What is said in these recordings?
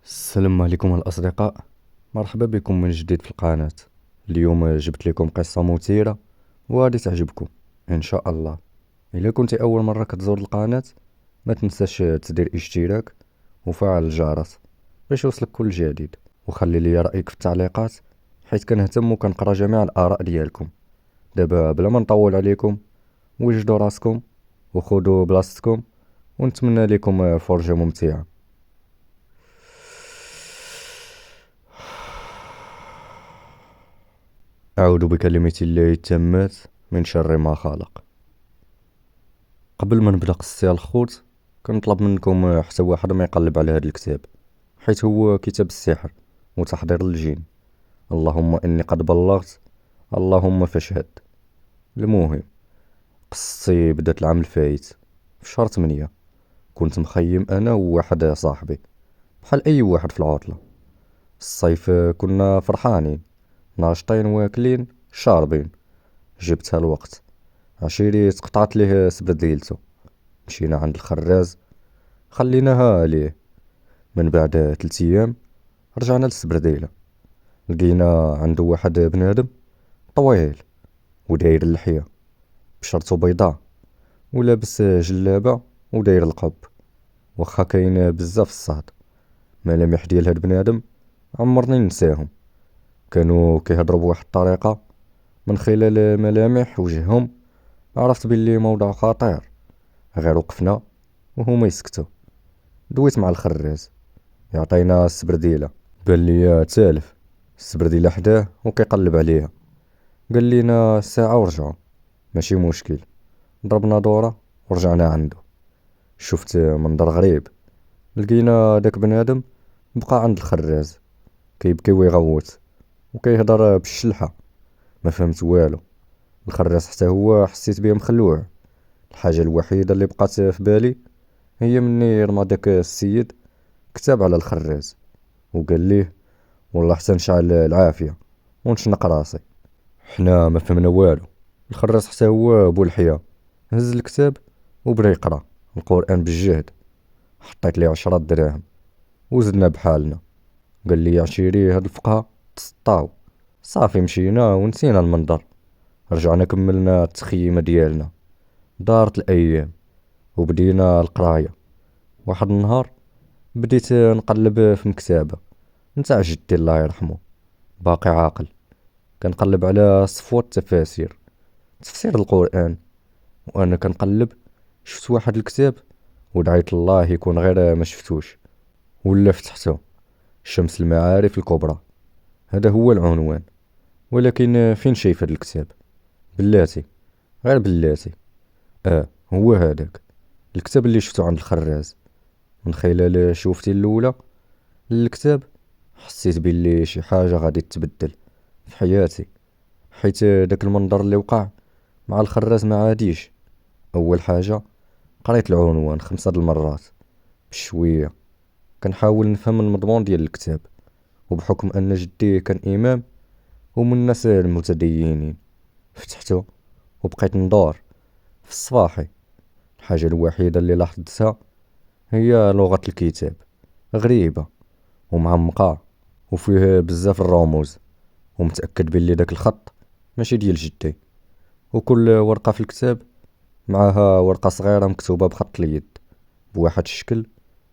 السلام عليكم الأصدقاء. مرحبا بكم من جديد في القناة. اليوم جبت لكم قصة مثيرة وغادي تعجبكم إن شاء الله. إلا كنت أول مرة كتزور القناة ما تنساش تدير اشتراك وفعل الجرس باش يوصلك كل جديد، وخلي لي رأيك في التعليقات حيث كنهتم وكنقرا جميع الآراء ديالكم. دابا بلا ما نطول عليكم، وجدوا راسكم وخذوا بلاصتكم ونتمنى لكم فرجة ممتعة. أعوذ بكلمة الله التامات من شر ما خلق. قبل ما نبدا قصتي الخوت كنطلب منكم حتى واحد ما يقلب على هذا الكتاب، حيث هو كتاب السحر وتحضير الجن. اللهم اني قد بلغت، اللهم فاشهد. المهم، قصتي بدات العام الفايت في شهر 8. كنت مخيم انا وواحد صاحبي بحال اي واحد في العطله. الصيف كنا فرحانين، ناشطين واكلين شاربين. جبتها الوقت، عشيري تقطعت ليه سبرديلتو. مشينا عند الخراز، خليناها ليه. من بعد 3 ايام رجعنا للسبرديلة، لقينا عنده واحد بنادم طويل وداير اللحية بشرته بيضاء، ولابس جلابة وداير القب. واخا كاين بزاف الصهد، ملامح ديال هاد بنادم عمرني ننساهم. كانوا كيهضروا بواحد الطريقة، من خلال ملامح وجههم عرفت باللي موضوع خطير. غير وقفنا وهما يسكتوا. دويت مع الخراز يعطينا السبرديلة، بان ليا تالف. السبرديلة حداه وكيقلب عليها. قال لينا ساعة ورجعوا، ماشي مشكل. ضربنا دورة ورجعنا عنده. شفت منظر غريب، لقينا داك بنادم بقى عند الخراز كيبكي ويغوت وكيهضر بالشلحة. ما فهمت والو. الخراز حتى هو حسيت بيه مخلوع. الحاجة الوحيدة اللي بقات في بالي هي مني رمى داك السيد كتاب على الخراز وقال ليه والله حتى نشعل العافية ونشنق راسي. حنا ما فهمنا والو. الخراز حتى هو بو الحياة هز الكتاب وبدا يقرا القرآن بالجهد. حطيت ليه 10 دراهم وزدنا بحالنا. قال لي عشيري هاد الفقهاء تسطاو. صافي مشينا ونسينا المنظر. رجعنا كملنا التخييمة ديالنا. دارت الأيام وبدينا القراية. واحد النهار بديت نقلب في مكتبة نتاع جدي الله يرحمه، باقي عاقل. كنقلب على صفوة التفاسير، تفسير القرآن. وانا كنقلب شفت واحد الكتاب ودعيت الله يكون غير ما شفتوش. ولا فتحته، شمس المعارف الكبرى. هذا هو العنوان. ولكن فين شايف هذا الكتاب؟ بلاتي، غير بلاتي. هو هذاك الكتاب اللي شفته عند الخراز. من خلال شوفتي الاولى للكتاب حسيت باللي شي حاجة غادي تتبدل في حياتي، حيت داك المنظر اللي وقع مع الخراز ما عاديش. اول حاجة قريت العنوان 5 د المرات بشوية، كنحاول نفهم المضمون ديال الكتاب. وبحكم ان جدي كان امام ومن الناس المتدينين فتحته وبقيت ندور في الصفاحي. الحاجة الوحيدة اللي لاحظتها هي لغة الكتاب غريبة ومعمقة وفيه بزاف الرموز. ومتأكد باللي داك الخط ماشي ديال جدي. وكل ورقة في الكتاب معاها ورقة صغيرة مكتوبة بخط اليد بواحد الشكل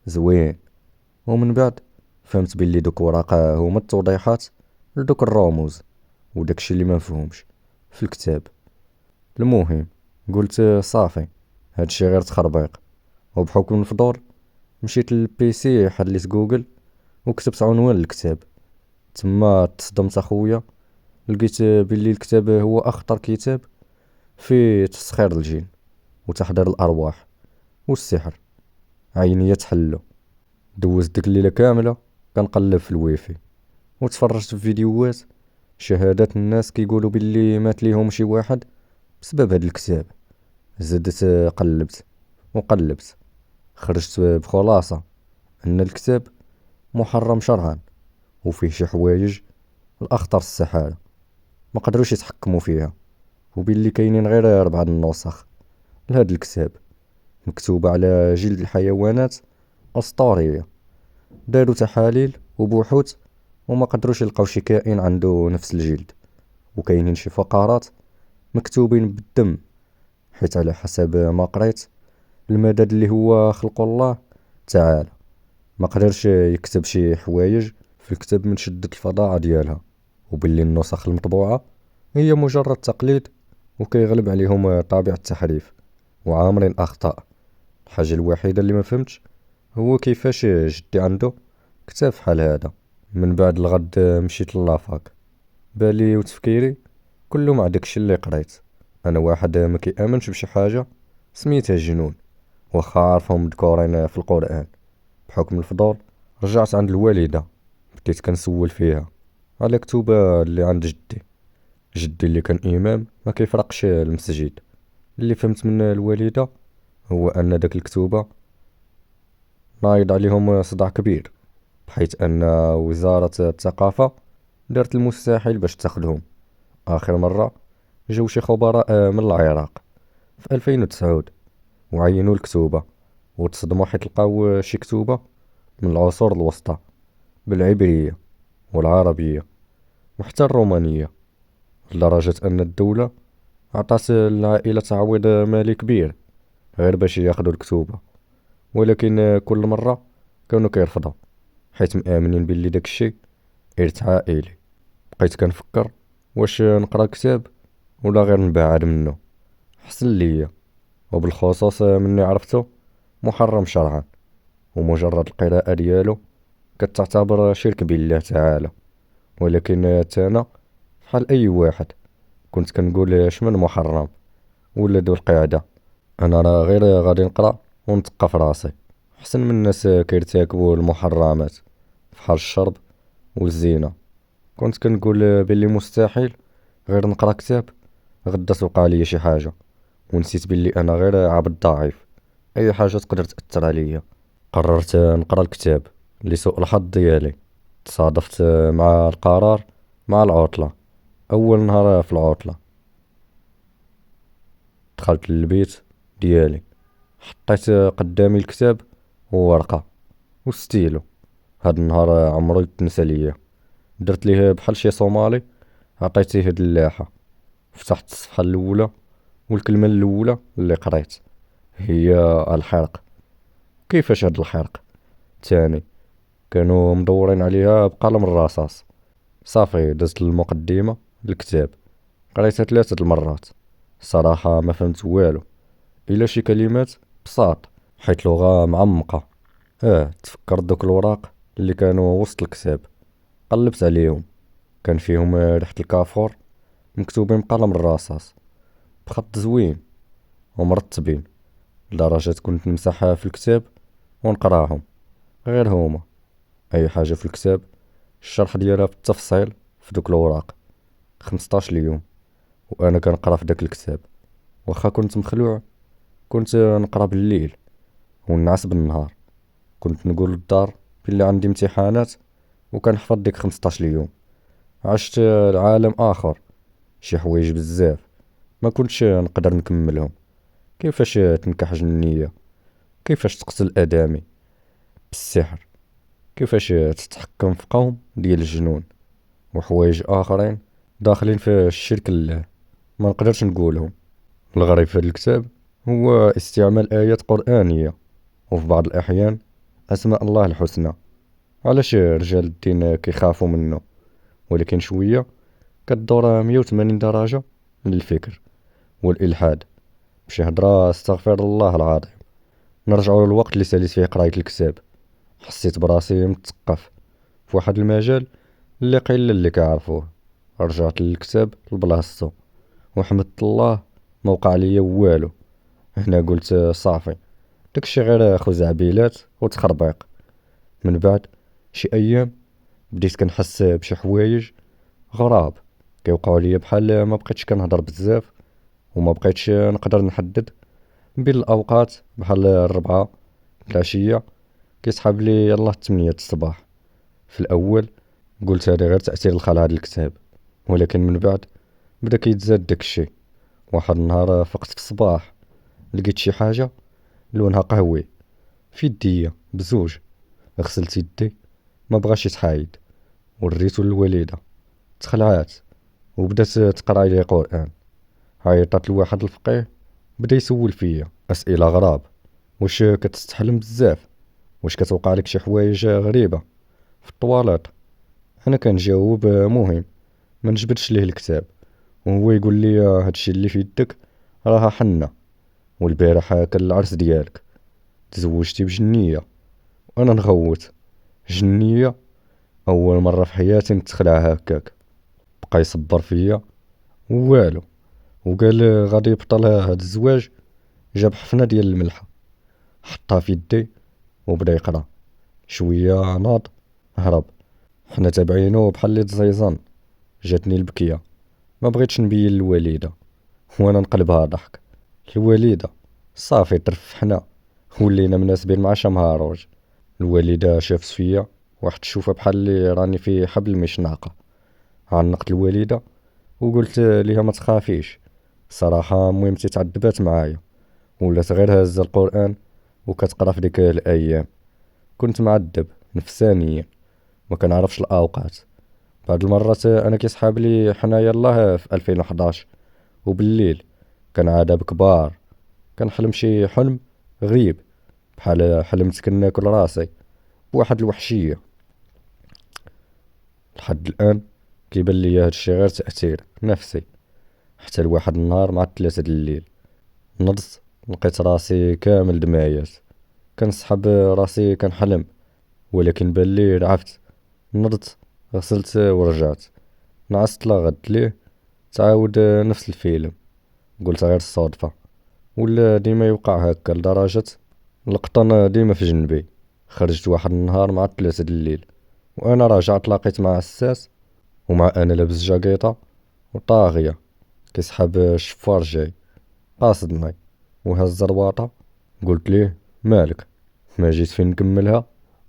زوين. ومن بعد فهمت باللي دوك ورقة هما التوضيحات لدوك الرموز وداكشي اللي ما مفهومش في الكتاب. المهم قلت صافي، هادشي غير تخربيق. وبحكم الفضول مشيت للبيسي، حليت جوجل وكتبت عنوان الكتاب. تما تصدمت اخويا، لقيت باللي الكتاب هو اخطر كتاب في تسخير الجن وتحضير الارواح والسحر. عيني تحلو. دوزت ديك الليله كامله كنقلب في الويفي وتفرجت في فيديوهات شهادات الناس كيقولوا باللي مات ليهم شي واحد بسبب هاد الكتاب. زدت قلبت وقلبت، خرجت بخلاصة ان الكتاب محرم شرعا وفيه شي حوايج الاخطر السحالة ما قدروش يتحكموا فيها، وباللي كاينين غير 4 النسخ لهاد الكتاب مكتوبة على جلد الحيوانات أسطورية. داروا تحاليل وبحوث وما قدروش يلقاو شي كائن عنده نفس الجلد، وكاينين شي فقرات مكتوبين بالدم، حيت على حسب ما قريت المدد اللي هو خلق الله تعالى ما قدرش يكتب شي حوايج في الكتاب من شدة الفظاعة ديالها، وباللي النسخ المطبوعة هي مجرد تقليد وكيغلب عليهم طابع التحريف وعاملين أخطاء. الحاجة الوحيدة اللي ما فهمتش هو كيفاش جدي عنده كتاب بحال هذا. من بعد الغد مشيت للافاك، بالي وتفكيري كله مع داكشي اللي قريت. انا واحد ما كيامنش بشي حاجه سميتها جنون، واخا عارفهم مذكورين في القران. بحكم الفضول رجعت عند الوالده، بديت كنسول فيها على كتوبه اللي عند جدي اللي كان امام ما كيفرقش المسجد. اللي فهمت من الوالده هو ان داك الكتوبه نايض عليهم صداع كبير، بحيث ان وزاره الثقافه دارت المستحيل باش تاخدهم. اخر مره جاو شي خبراء من العراق في 2009 وعينوا الكتوبه، وتصدموا حيت لقاو شي كتوبه من العصور الوسطى بالعبريه والعربيه وحتى الرومانيه، لدرجه ان الدوله عطات العائله تعويض مالي كبير غير باش ياخدوا الكتوبه. ولكن كل مره كانوا كيرفضوا، حيت مآمنين باللي داك الشيء إرث عائلي. بقيت كنفكر واش نقرا الكتاب ولا غير نبعد منه حسن ليا، وبالخصوص مني عرفتو محرم شرعا، ومجرد القراءة ديالو كتعتبر شرك بالله تعالى. ولكن تانا بحال اي واحد كنت كنقول شمن محرم ولا ذو القعدة، انا راه غير غادي نقرا ونتقى في راسي، احسن من الناس كيرتكبوا المحرمات بحال الشرب والزينة. كنت كنقول باللي مستحيل غير نقرا كتاب غدا توقع لي شي حاجه، ونسيت باللي انا غير عبد ضعيف، اي حاجه تقدر تاثر عليا. قررت نقرا الكتاب. لسوء الحظ ديالي تصادفت مع القرار مع العطله. اول نهار في العطله دخلت للبيت ديالي، حطيت قدامي الكتاب وورقه وستيلو. هاد النهار عمرو يتنسى ليا. درت ليه بحال شي صومالي، عطيتيه هاد اللوحه، فتحت الصفحه الاولى والكلمه الاولى اللي قريت هي الحرق. كيفاش هاد الحرق؟ تاني كانوا مدورين عليها بقلم الرصاص. صافي دزت المقدمه الكتاب، قريتها 3 المرات. صراحه ما فهمت والو الا شي كلمات بساط، حيت لغه معمقه. تفكرت دوك الوراق اللي كانوا وسط الكتاب، قلبت عليهم، كان فيهم ريحه الكافور مكتوبين بقلم الرصاص بخط زوين ومرتبين، لدرجة كنت نمسحها في الكتاب ونقراهم غير هما. اي حاجة في الكتاب الشرح ديالها في التفصيل في دوك الوراق. 15 اليوم وانا كنقرا في داك الكتاب، واخا كنت مخلوع كنت نقرا بالليل ونعس بالنهار. كنت نقول للدار بلي عندي امتحانات وكنحفظ ديك 15 يوم. عشت عالم اخر، شي حوايج بزاف ما كنتش نقدر نكملهم. كيفاش تنكح جنية، كيفاش تقتل ادمي بالسحر، كيفاش تتحكم في قوم ديال الجنون، وحوايج اخرين داخلين في الشرك الله ما نقدرش نقولهم. الغريب في هذا الكتاب هو استعمال ايات قرآنية، وفي بعض الاحيان اسماء الله الحسنى. علاش رجال الدين كيخافوا منه؟ ولكن شوية كدور 180 درجة للفكر والالحاد بشي هضرة. استغفر الله العظيم. نرجعوا للوقت اللي ساليت فيه قراية الكتاب، حسيت براسي مثقف في واحد المجال اللي قليل اللي كيعرفوه. رجعت للكتاب لبلاصتو وحمدت الله ما وقع ليا والو. هنا قلت صافي داكشي غير خزعبيلات وتخربيق. من بعد شي ايام بديت كنحس بشي حوايج غراب كيوقعوا ليا، بحال ما بقيتش كنهضر بزاف وما بقيتش نقدر نحدد بين الاوقات، بحال الربعة العشية كيسحب لي يلاه 8 الصباح. في الاول قلت هذا غير تأثير الخلع هاد الكتاب، ولكن من بعد بدا كيتزاد داكشي. واحد النهار فقت في الصباح لقيت شي حاجة لونها قهوي في يديا بزوج. غسلت يدي، ما بغاش يتحايد، وريتو للوالدة، تخلعات وبدات تقرا لي قران. عيطات لواحد الفقيه، بدا يسول فيا اسئله غراب: واش كتستحلم بزاف؟ واش كتوقع لك شي حوايج غريبه في الطواليت؟ انا كنجاوب مهم، ما نجبدش ليه الكتاب، وهو يقول لي هادشي اللي في يدك راها حنه، والبارح كان العرس ديالك، تزوجتي بجنيه. وانا نغوت: جنيه؟ اول مره في حياتي نتخلع هكاك. بقى يصبر فيا والو، وقال غادي يبطل هاد الزواج. جاب حفنه ديال الملحه، حطها في يدي وبدا يقرا. شويه ناض، هرب. حنا تابعينو بحال اللي تزيزان. جاتني البكيه، ما بغيتش نبين للوالده، وانا نقلبها ضحك. الوالده صافي ترفحنا، ولينا مناسبين مع شمهاروج. الوالده شافت فيا واحد الشوفه بحال اللي راني في حبل مشناقه. عنقت الوالده وقلت ليها ما تخافيش. صراحه ميمتي تعذبات معايا، ولات غير هازه القران وكتقرا في ديك الايام. كنت معذب نفسانيا، ما كنعرفش الاوقات. بعض المرات انا كيسحاب لي حنايا الله في 2011، وبالليل كان عذاب كبار. كنحلم شي حلم غريب، بحال حلمت كناكل راسي بواحد الوحشيه. لحد الان كيبان لي هادشي غير تاثير نفسي. حتى لواحد النهار مع 3 د الليل نضت، لقيت راسي كامل دمايات. كنسحب راسي كنحلم، ولكن بان لي رعفت. نضت، غسلت ورجعت. نعست لا غد ليه، تعاود نفس الفيلم. قلت غير الصدفة، ولا ديما يوقع هكا لدرجة القطن ديما في جنبي. خرجت واحد النهار مع 3 د الليل، وانا راجع تلاقيت مع الساس، ومع انا لابس جاكيطة وطاغية. كيسحب الشفار جاي قاصدني وهز الرواطة. قلت ليه مالك؟ ما جيت فين نكملها؟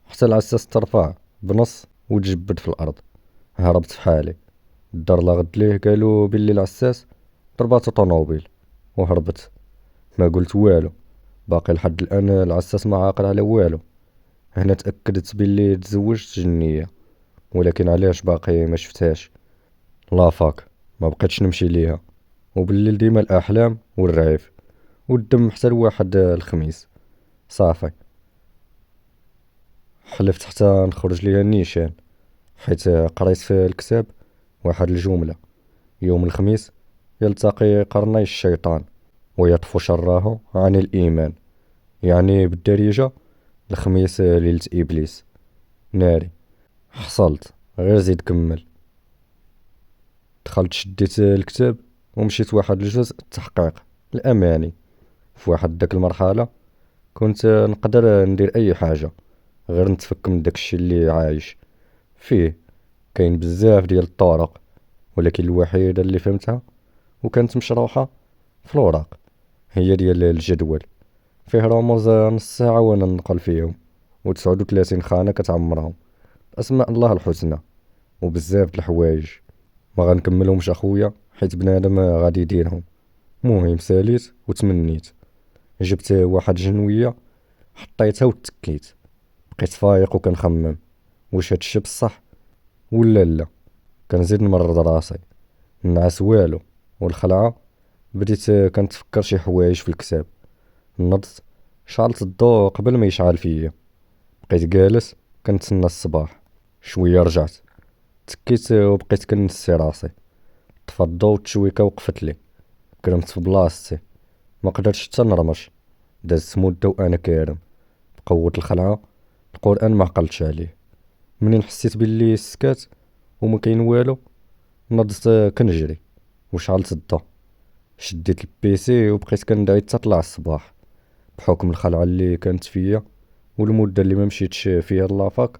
حتى العساس ترفع بنص وتجبد في الارض. هربت في حالي. الدار لا غد ليه قالوا باللي العساس ضرباتو طونوبيل وهربت. ما قلت والو، باقي لحد الان العساس ما عاقل على والو. هنا تاكدت باللي تزوجت جنيه، ولكن علاش باقي ما شفتهاش؟ لافاك ما بقيتش نمشي ليها، وبالليل ديما الاحلام والرعيف والدم حتى لواحد الخميس. صافي حلفت حتى نخرج ليها النيشان، حيت قريت في الكتاب واحد الجملة: يوم الخميس يلتقي قرني الشيطان ويطفو شره عن الإيمان. يعني بالدارجة الخميس ليلة إبليس. ناري حصلت، غير زيد كمل. دخلت شديت الكتاب ومشيت واحد الجزء التحقيق الأماني. في واحد داك المرحلة كنت نقدر ندير أي حاجة غير نتفك من داكشي اللي عايش فيه. كاين بزاف ديال الطرق، ولكن الوحيدة اللي فهمتها وكانت مشروحة في الوراق هي ديال الجدول. فيه رموز نص ساعة وانا نقل فيهم، و39 خانة كتعمرهم بأسماء الله الحسنى وبزاف د الحوايج. ما غنكملهمش اخويا، حيت بنادم غادي يديرهم. مهم ساليت وتمنيت. جبت واحد جنوية، حطيتها وتكيت. بقيت فايق وكنخمم واش هادشي بصح ولا لا. كنزيد نمرض راسي، النعاس والو، والخلعة بديت كنتفكر شي حوايج في الكتاب. نضت، شعلت الضوء قبل ما يشعل فيا. بقيت جالس كنتسنى الصباح. شوية رجعت، تكيت وبقيت كنسي راسي. طفى الضوء والتشويكة وقفت لي. كرمت في بلاصتي، ما قدرتش حتى نرمش. دازت مدة وانا كارم بقوة الخلعة. القرآن ما عقلتش عليه. منين حسيت باللي سكات وما كاين والو، نضت كنجري وشعلت الضوء. شديت البيسي وبقيت كندعي حتى طلع الصباح. بحكم الخلعة اللي كانت فيا والمدة اللي ما مشيتش فيها لافاك،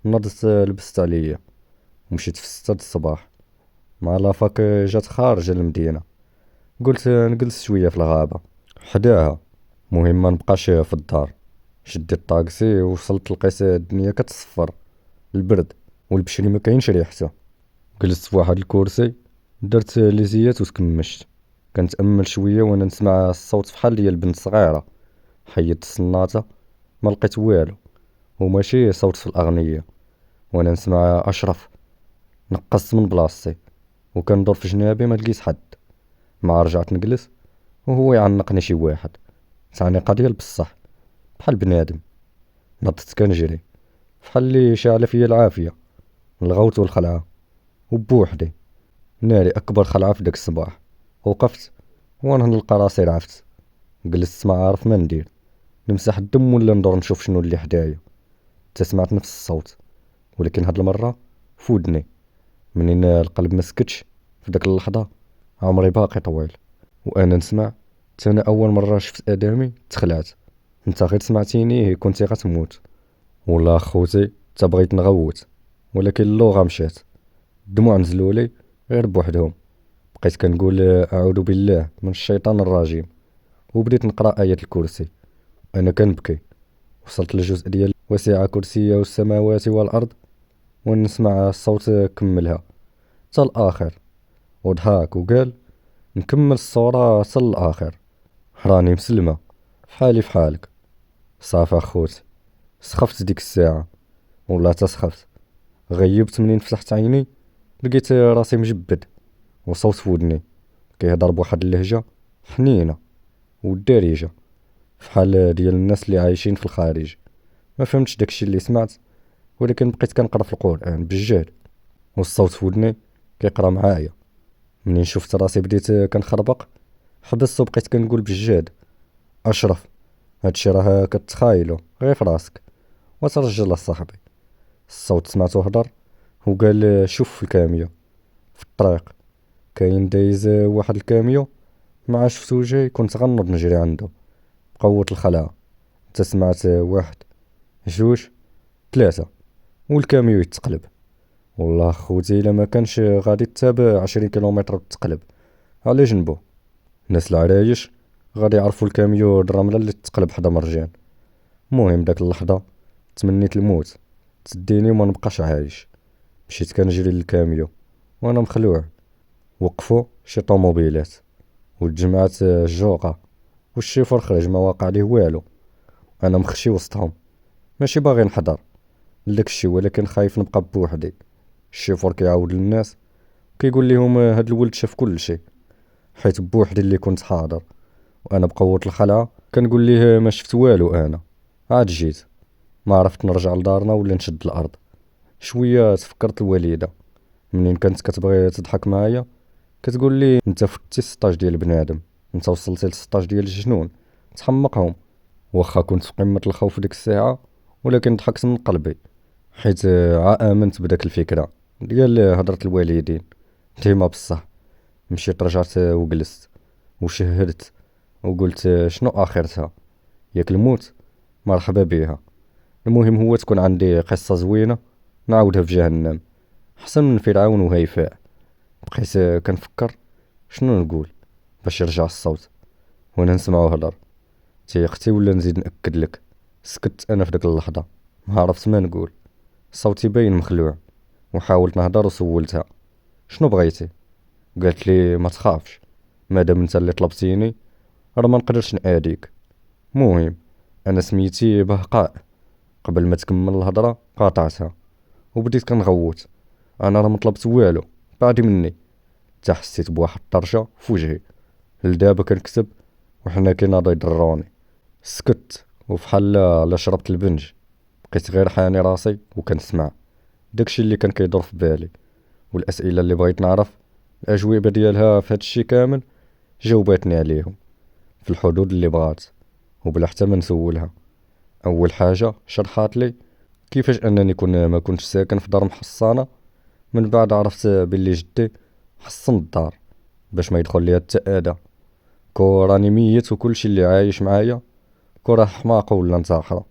نضت لبست عليا ومشيت في 6 د الصباح. مع لافاك جات خارج المدينة. قلت نجلس شوية في الغابة حداها، مهم ما نبقاش في الدار. شديت الطاكسي ووصلت، لقيت الدنيا كتصفر، البرد والبشري ما كاينش ريحته. جلست في واحد الكرسي، درت ليزيات وتكمشت. كنتأمل شوية وانا نسمع الصوت فحال ديال بنت صغيرة. حيدت الصناطة، ما لقيت والو. وماشي صوت في الأغنية. وانا نسمع أشرف نقصت من بلاصتي وكندور في جنابي ما لقيت حد. مع رجعت نجلس وهو يعنقني شي واحد تعنيقة ديال بصح بحال بنادم. نضت كنجري بحال اللي شاعلة فيا العافية. الغوت والخلعة وبوحدي ناري أكبر خلعة في داك الصباح. وقفت وانا نلقى راسي رعفت. جلست ما عارف ما ندير، نمسح الدم ولا ندور نشوف شنو اللي حدايا. تسمعت نفس الصوت ولكن هاد المرة فودني. منين القلب ما سكتش في داك اللحظة عمري باقي طويل. وانا نسمع تانا اول مرة شفت ادمي تخلعت. انت غير سمعتيني كنتي غتموت. والله خوتي تبغيت نغوت ولكن اللغة مشات. الدموع نزلولي غير بوحدهم. بقيت كنقول اعوذ بالله من الشيطان الرجيم وبديت نقرا آية الكرسي. انا كنبكي. وصلت للجزء ديال وسع كرسيه السماوات والارض ونسمع الصوت كملها حتى الاخر وضحك وقال نكمل الصورة حتى الاخر. راني مسلمة فحالي فحالك. صافي اخوتي سخفت ديك الساعة والله تسخفت. غيبت منين فتحت عيني لقيت راسي مجبد وصوت في ودني كيهضر بواحد اللهجة حنينة والدارجة فحال ديال الناس اللي عايشين في الخارج. ما فهمتش داكشي اللي سمعت ولكن بقيت كنقرا في القرآن بالجهد والصوت في ودني كيقرا معايا. منين شفت راسي بديت كنخربق حبست وبقيت كنقول بالجهد اشرف هادشي راه كتخايلو غير في راسك وترجل صاحبي. الصوت سمعتو هضر وقال شوف في الكاميو في الطريق كاين دايز واحد الكاميو مع شفتو جاي كنت غنوض نجري عنده بقوة الخلعة. تسمعت واحد جوج ثلاثة والكاميو يتقلب. والله خوتي الا ما كانش غادي تتابع 20 كيلومتر تقلب على جنبه. ناس العرايش غادي يعرفوا الكاميو الرملة اللي تقلب حدا مرجان. المهم داك اللحظة تمنيت الموت تديني وما نبقاش عايش. مشيت كنجري للكاميو وانا مخلوع. وقفوا شي طوموبيلات وتجمعت الجوقة والشيفور خرج ما واقع ليه والو. انا مخشي وسطهم ماشي باغي نحضر لداك الشي ولكن خايف نبقى بوحدي. الشيفور كيعاود للناس كيقول لهم هاد الولد شاف كل شيء حيت بوحدي اللي كنت حاضر. وانا بقوة الخلعة كنقول ليه ما شفت والو انا عاد جيت. ما عرفت نرجع لدارنا ولا نشد الارض. شويه تفكرت الوالده منين كانت كتبغي تضحك معايا كتقول لي انت فتي 16 ديال بنادم انت وصلتي ل 16 ديال الجنون تحمقهم. واخا كنت في قمه الخوف ديك الساعه ولكن ضحكت من قلبي حيت امنت بداك الفكره ديال هضره الوالدين ديما بصح. مشيت رجعت وجلست وشهدت وقلت شنو اخرتها ياك الموت مرحبا بيها. المهم هو تكون عندي قصة زوينة نعاودها في جهنم حسن من فرعون وهيفاء. بقيت كنفكر شنو نقول باش يرجع الصوت وانا نسمعو هضر. تيقتي ولا نزيد نأكد لك سكت انا في ديك اللحظة ما عرفت ما نقول. صوتي باين مخلوع وحاولت نهضر وسولتها شنو بغيتي. قالت لي ما تخافش مادام انت اللي طلبتيني راه ما نقدرش نعاديك. مهم انا سميتي بهقاء. قبل ما تكمل الهضره قاطعتها وبديت كنغوت. انا راه مطلبت والو بعدي مني. حتى حسيت بواحد الطرشه في وجهي. لدابا كنكتب وحنا كيناضوا يضروني. سكت وفحال لا شربت البنج. بقيت غير حاني راسي وكنسمع داكشي اللي كان كيدور في بالي والاسئله اللي بغيت نعرف الاجوبه ديالها في هادشي كامل. جاوباتني عليهم في الحدود اللي بغات وبلا حتى ما نسولها. اول حاجه شرحات لي كيفاش انني ما كنتش ساكن في دار محصنه. من بعد عرفت باللي جدي حصن الدار باش ما يدخل ليها حتى اذى. كو راني ميت وكلشي اللي عايش معايا كو راه حماقه ولا انتحره.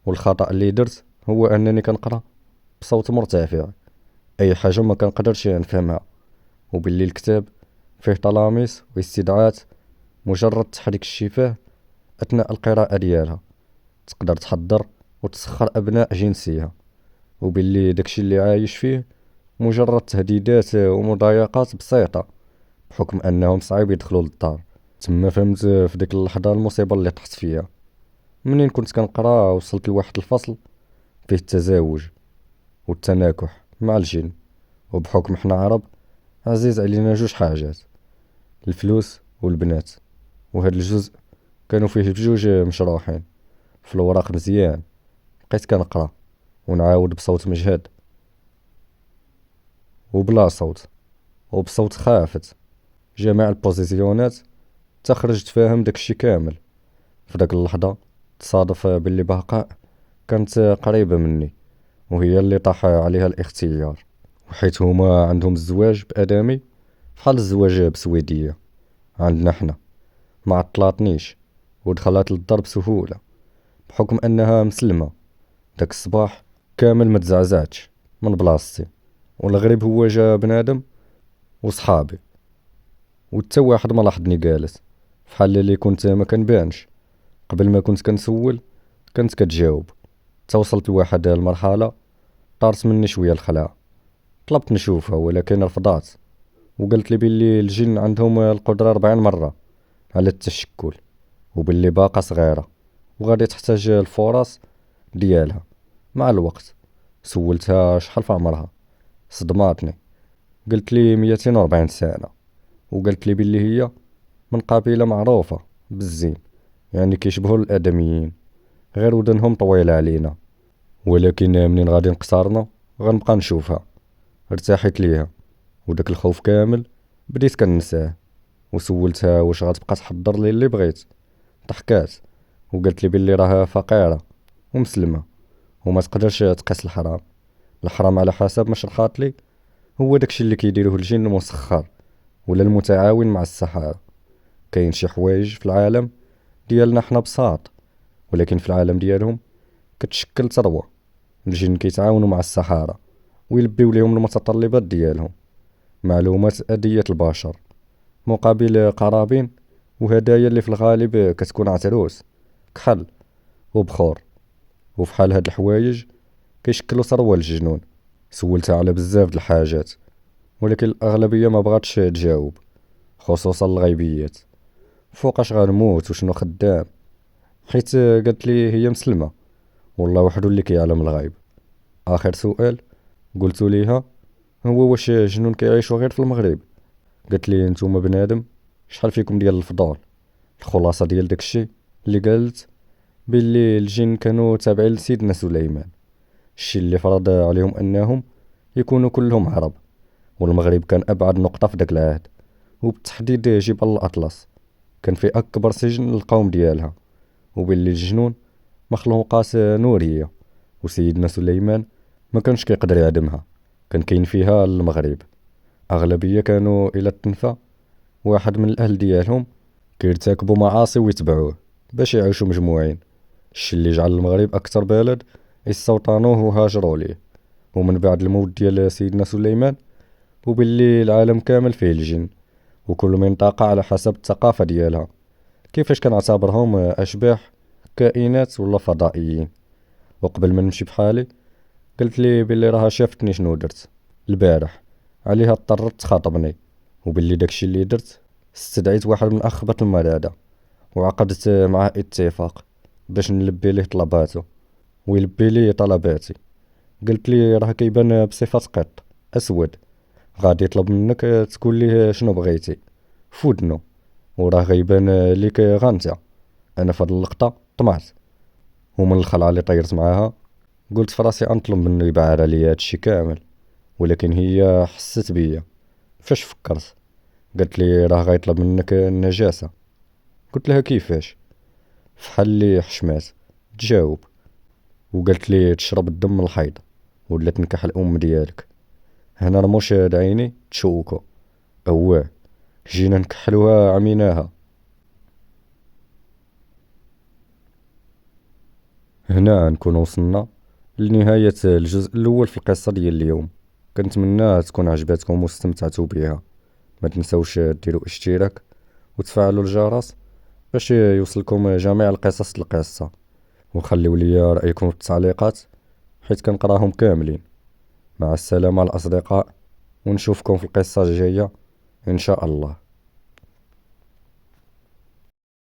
والخطا اللي درت هو انني كنقرا بصوت مرتفع اي حاجه ما كنقدرش نفهمها وباللي الكتاب فيه طلاميس واستدعاءات مجرد تحريك الشفاه اثناء القراءه ديالها تقدر تحضر وتسخر ابناء جنسيها. وباللي داكشي اللي عايش فيه مجرد تهديدات ومضايقات بسيطة بحكم انهم صعيب يدخلوا للدار. تما فهمت في ديك اللحظة المصيبة اللي طحت فيها. منين كنت كنقرا وصلت لواحد الفصل فيه التزاوج والتناكح مع الجن. وبحكم حنا عرب عزيز علينا جوج حاجات: الفلوس والبنات. وهاد الجزء كانوا فيه بجوج مشروحين في الوراق مزيان. بقيت كنقرا ونعاود بصوت مجهد وبلا صوت وبصوت خافت جميع البوزيسيونات، تخرجت فاهم داكشي كامل. في داك اللحظة تصادف باللي بهقاء كانت قريبة مني، وهي اللي طاح عليها الاختيار، وحيت هما عندهم الزواج بآدمي بحال الزواج بسويدية عندنا حنا. ما عطلاتنيش ودخلت للدار بسهولة بحكم انها مسلمة. داك الصباح كامل ما تزعزعتش من بلاصتي، والغريب هو جا بنادم وصحابي وتا واحد ما لاحظني جالس فحال اللي كنت ما كنبانش. قبل ما كنت كنسول كنت كتجاوب. توصلت لواحد المرحلة طارت مني شوية الخلاع. طلبت نشوفها ولكن رفضات، وقالت لي باللي الجن عندهم القدرة 40 مرة على التشكل، وباللي باقة صغيرة وغادي تحتاج الفرص ديالها مع الوقت. سولتها شحال في عمرها، صدماتني. قلت لي 240 سنة، وقالت لي باللي هي من قبيلة معروفة بالزين، يعني كيشبهوا الآدميين غير ودنهم طويلة علينا. ولكن منين غادي نقصرنا غنبقى نشوفها. ارتاحت ليها وداك الخوف كامل بديت كنساه. وسولتها واش غتبقى تحضر لي اللي بغيت. ضحكات وقالت لي باللي راها فقيرة ومسلمة وما تقدرش تقيس الحرام. الحرام على حسب ما شرحات لي هو داكشي اللي كيديروه الجن المسخر ولا المتعاون مع السحرة. كاين شي حوايج في العالم ديالنا حنا بساط، ولكن في العالم ديالهم كتشكل ثروة. الجن كيتعاونوا مع السحرة ويلبيو ليهم المتطلبات ديالهم، معلومات أدية البشر مقابل قرابين وهدايا اللي في الغالب كتكون عتروس كحل وبخور. وفحال هاد الحوايج كيشكلوا ثروة للجنون. سولتها على بزاف د الحاجات ولكن الأغلبية ما بغاتش تجاوب، خصوصا الغيبيات. فوقاش غنموت وشنو خدام، حيت قالت لي هي مسلمة والله وحدو اللي كيعلم الغيب. آخر سؤال قلتو ليها هو واش الجنون كيعيشوا غير في المغرب. قالت لي نتوما بنادم شحال فيكم ديال الفضول. الخلاصة ديال داكشي اللي قالت باللي الجن كانوا تابعين لسيدنا سليمان، الشي اللي فرض عليهم انهم يكونوا كلهم عرب، والمغرب كان ابعد نقطة في داك العهد، وبالتحديد جبل الاطلس كان في اكبر سجن للقوم ديالها، وباللي الجنون مخلوقات نورية وسيدنا سليمان ما كانش كيقدر يعدمها. كان كاين فيها المغرب اغلبية كانوا الى التنفى واحد من الاهل ديالهم كيرتكبوا معاصي ويتبعوه باش يعيشوا مجموعين، الشي اللي جعل المغرب اكثر بلد استوطنوه وهاجروا ليه. ومن بعد الموت ديال سيدنا سليمان وباللي العالم كامل فيه الجن، وكل منطقة على حسب الثقافة ديالها كيفاش كنعتبرهم اشباح كائنات ولا فضائيين. وقبل ما نمشي بحالي قلت لي باللي راها شافتني شنو درت البارح، عليها اضطرت تخاطبني، وباللي داكشي اللي درت استدعيت واحد من اخبط المرادة وعقدت معاه اتفاق باش نلبي ليه طلباته ويلبي لي طلباتي. قلت لي راه كيبان بصفة قط اسود، غادي يطلب منك تقول ليه شنو بغيتي فودنو، وراه غيبان ليك غانتا. انا فهاد اللقطة طمعت، ومن الخلعة اللي طيرت معاها قلت فراسي انطلب منه يبعر عليا هادشي كامل. ولكن هي حست بيا فاش فكرت. قالت لي راه غيطلب منك النجاسة. قلت لها كيفاش؟ فحال لي حشمات تجاوب، وقالت لي تشرب الدم من الحيض ولا تنكح الام ديالك. هنا رموش عيني تشوكو، اواه جينا نكحلوها عميناها. هنا نكون وصلنا لنهاية الجزء الأول في القصة ديال اليوم. كنتمنى تكون عجباتكم واستمتعتوا بها. ما تنسوش ديروا اشتراك وتفعلوا الجرس باش يوصلكم جميع القصص القصة، وخليوا لي رأيكم في التعليقات حيث كنقراهم كاملين. مع السلامة الأصدقاء، ونشوفكم في القصة الجاية إن شاء الله.